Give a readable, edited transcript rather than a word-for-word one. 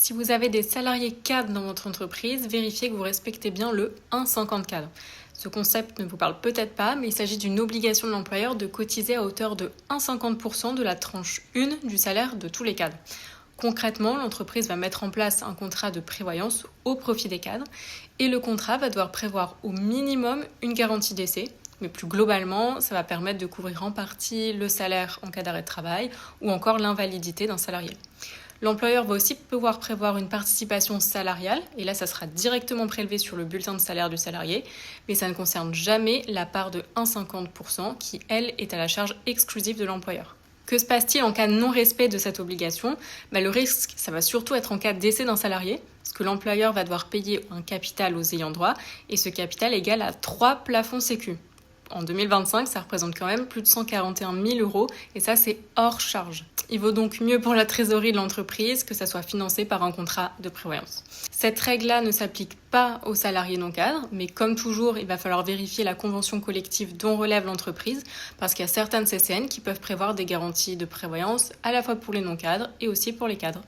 Si vous avez des salariés cadres dans votre entreprise, vérifiez que vous respectez bien le 1,50 cadre. Ce concept ne vous parle peut-être pas, mais il s'agit d'une obligation de l'employeur de cotiser à hauteur de 1,50% de la tranche 1 du salaire de tous les cadres. Concrètement, l'entreprise va mettre en place un contrat de prévoyance au profit des cadres et le contrat va devoir prévoir au minimum une garantie d'essai. Mais plus globalement, ça va permettre de couvrir en partie le salaire en cas d'arrêt de travail ou encore l'invalidité d'un salarié. L'employeur va aussi pouvoir prévoir une participation salariale, et là ça sera directement prélevé sur le bulletin de salaire du salarié, mais ça ne concerne jamais la part de 1,50% qui, elle, est à la charge exclusive de l'employeur. Que se passe-t-il en cas de non-respect de cette obligation ? Le risque, ça va surtout être en cas de décès d'un salarié, parce que l'employeur va devoir payer un capital aux ayants droit, et ce capital est égal à 3 plafonds sécu. En 2025, ça représente quand même plus de 141 000 euros et ça, c'est hors charge. Il vaut donc mieux pour la trésorerie de l'entreprise que ça soit financé par un contrat de prévoyance. Cette règle-là ne s'applique pas aux salariés non cadres, mais comme toujours, il va falloir vérifier la convention collective dont relève l'entreprise parce qu'il y a certaines CCN qui peuvent prévoir des garanties de prévoyance à la fois pour les non cadres et aussi pour les cadres.